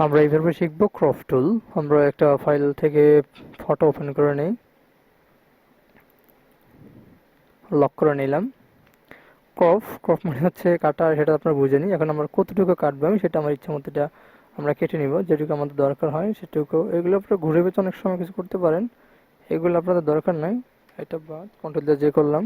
আমরা এইভাবে শিখব ক্রপ টুল। আমরা একটা ফাইল থেকে ফটো ওপেন করে নেই, লক করে নিলাম। ক্রপ মানে হচ্ছে কাটা, সেটা আপনারা বুঝে নিই। এখন আমরা কতটুকু কাটবো আমি সেটা আমার ইচ্ছা মতো এটা আমরা কেটে নিব, যেটুকু আমাদের দরকার হয় সেটুকু। এগুলো আপনারা ঘুরে পেঁচে অনেক সময় কিছু করতে পারেন, এগুলো আপনাদের দরকার নাই। এটা বাদ, কন্ট্রোল দিয়ে যে করলাম।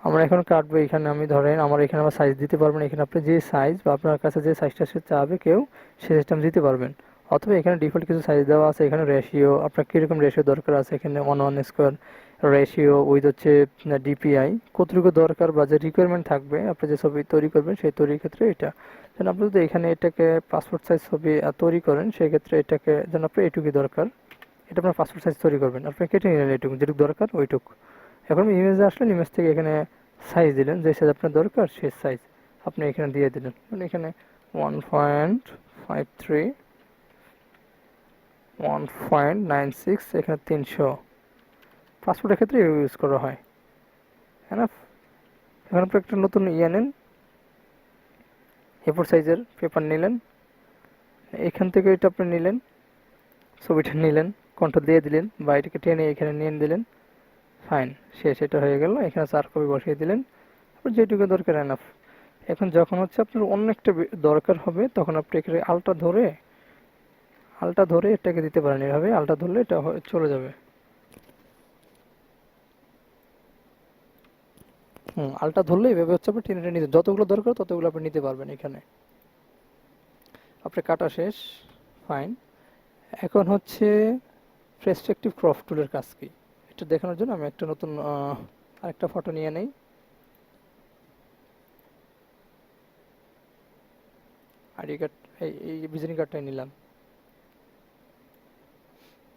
আমরা এখন কাটবো এখানে। আমি ধরেন আমার এখানে আমার সাইজ দিতে পারবেন, এখানে আপনি যে সাইজ বা আপনার কাছে যে সাইজটা সে চাবে কেউ, সে সিস্টেম দিতে পারবেন। অথবা এখানে ডিফল্ট কিছু সাইজ দেওয়া আছে, এখানে রেশিও আপনার কীরকম রেশিও দরকার আছে, এখানে 1:1 রেশিও উইথ হচ্ছে ডিপিআই কতটুকু দরকার বা যে রিকোয়ারমেন্ট থাকবে আপনি যে ছবি তৈরি করবেন সেই তৈরির ক্ষেত্রে এটা। যেন আপনি যদি এখানে এটাকে পাসপোর্ট সাইজ ছবি তৈরি করেন, সেই ক্ষেত্রে এটাকে যেন আপনার এটুকু দরকার, এটা আপনার পাসপোর্ট সাইজ তৈরি করবেন, আপনি কেটে নিলেন এটুকু, যেটুকু দরকার ওইটুকু। এখন ইমেজে আসলেন, ইমেজ থেকে এখানে সাইজ দিলেন, যে সাইজ আপনার দরকার সেই সাইজ আপনি এখানে দিয়ে দিলেন। মানে এখানে 1.53 1.96, এখানে 300 পাসপোর্টের ক্ষেত্রে ইউজ করা হয়। হ্যাঁ, এখন আপনি একটা নতুন নেন, এ4 সাইজের পেপার নিলেন, এখান থেকে এটা আপনি নিলেন, ছবিটা নিলেন, কন্ট্রোল দিয়ে দিলেন বা এটাকে টেনে এখানে নিয়ে দিলেন, ফাইন, শেষ। এটা হয়ে গেল। এখানে 4 কপি বসিয়ে দিলেন, আপনার যেটুকু দরকার এনাফ। এখন যখন হচ্ছে আপনার অনেকটা দরকার হবে, তখন আপনি এখানে আলটা ধরে এটাকে দিতে পারেন। এভাবে আলটা ধরলে এটা চলে যাবে। আলটা ধরলে এভাবে হচ্ছে আপনি টেনে টেনে নিতে, যতগুলো দরকার ততগুলো আপনি নিতে পারবেন। এখানে আপনার কাটা শেষ, ফাইন। এখন হচ্ছে পার্সপেক্টিভ ক্রপ টুলের কাজ কি এটা দেখানোর জন্য আমি একটা নতুন আরেকটা ফটো নিয়ে নেই। আইডি কার্ড, এই ভিজিটিং কার্ডটাই নিলাম।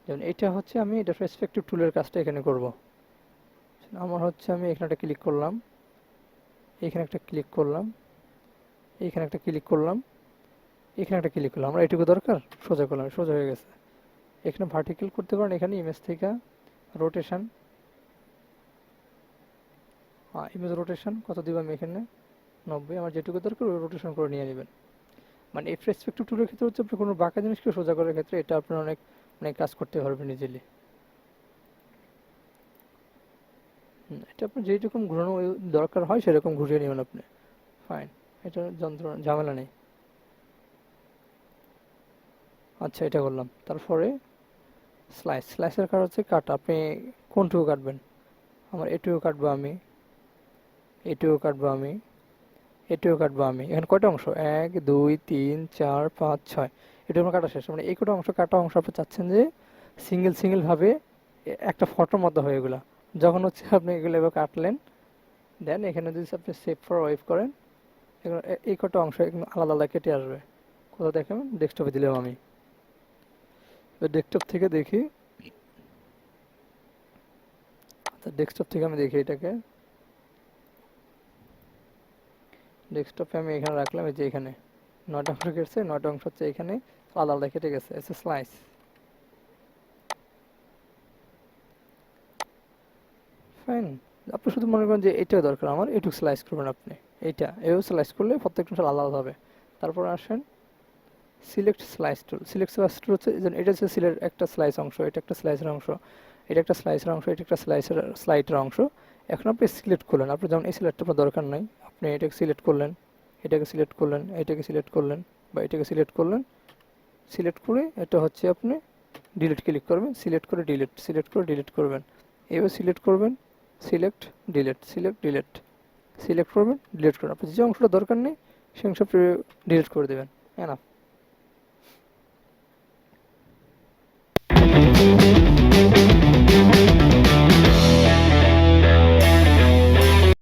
যেমন এটা হচ্ছে আমি এটা পার্সপেক্টিভ টুলের কাজটা এখানে করব। আমার হচ্ছে আমি এখানে একটা ক্লিক করলাম, এখানে একটা ক্লিক করলাম, এখানে একটা ক্লিক করলাম, এখানে একটা ক্লিক করলাম। আমার এটুকু দরকার, সোজা করলাম, সোজা হয়ে গেছে। এখানে ভার্টিক্যাল করতে পারেন, এখানে ইমেজ থেকে রোটেশন, ইমেজ রোটেশন কত দিব আমি এখানে 90, আমার যেটুকু দরকার ওই রোটেশন করে নিয়ে নেবেন। মানে এই পার্সপেক্টিভ টুলের ক্ষেত্রে হচ্ছে আপনি কোনো বাঁকা জিনিসকে সোজা করার ক্ষেত্রে এটা আপনার অনেক অনেক কাজ করতে পারবেন ইজিলি। এটা আপনার যেরকম ঘুরানো দরকার হয় সেরকম ঘুরিয়ে নেবেন আপনি, ফাইন। এটা যন্ত্রণা ঝামেলা নেই। আচ্ছা, এটা করলাম। তারপরে স্লাইসের কাজ হচ্ছে কাটা, আপনি কোনটুকু কাটবেন। আমার এটুকু কাটবো আমি, এটুকু কাটবো আমি, এটুকু কাটবো আমি। এখানে কয়টা অংশ, 1 2 3 4 5 6, এটা আমার কাটা শেষ। মানে এই কটা অংশ কাটা অংশ আপনি চাচ্ছেন যে সিঙ্গেল ভাবে একটা ফটোর মতো হয় এগুলা। যখন হচ্ছে আপনি এগুলো এবার কাটলেন, দেন এখানে যদি আপনি সেভ ফর ওয়েভ করেন, এই কটা অংশ আলাদা আলাদা কেটে আসবে। কোথাও দেখেন, ডেস্কটপে দিলাম আমি। ডেস্কটপ থেকে দেখি, আচ্ছা ডেস্কটপ থেকে আমি দেখি এটাকে। ডেস্কটপে আমি এখানে রাখলাম, এই যে এখানে 9টা অংশ কেটেছে, 9টা অংশ হচ্ছে এখানে আলাদা আলাদা কেটে গেছে। এসে স্লাইস, ফাইন। আপনি শুধু মনে করেন যে এটাও দরকার আমার, এটুকু স্লাইস করবেন আপনি। এইটা এও স্লাইস করলে প্রত্যেকটা অংশ আলাদা আলাদা হবে। তারপর আসেন সিলেক্ট স্লাইস টুল। সিলেক্ট স্লাইস টুল হচ্ছে এটা হচ্ছে সিলেক্ট একটা স্লাইস অংশ, এটা একটা স্লাইসের অংশ, এটা একটা স্লাইসের অংশ, এটা একটা স্লাইডের অংশ। এখন আপনি সিলেক্ট করলেন, আপনি যেমন এই সিলেক্টটা আপনার দরকার নাই, আপনি এটাকে সিলেক্ট করলেন, এটাকে সিলেক্ট করলেন, এটাকে সিলেক্ট করলেন বা এটাকে সিলেক্ট করলেন। সিলেক্ট করে এটা হচ্ছে আপনি ডিলিট ক্লিক করবেন, সিলেক্ট করে ডিলিট, সিলেক্ট করে ডিলিট করবেন। এবার সিলেক্ট করবেন, select delete, select delete, select করবেন, ডিলিট করবেন। আপনার যে অংশটা দরকার নেই সেই অংশ আপনি ডিলিট করে দেবেন, এনাফ।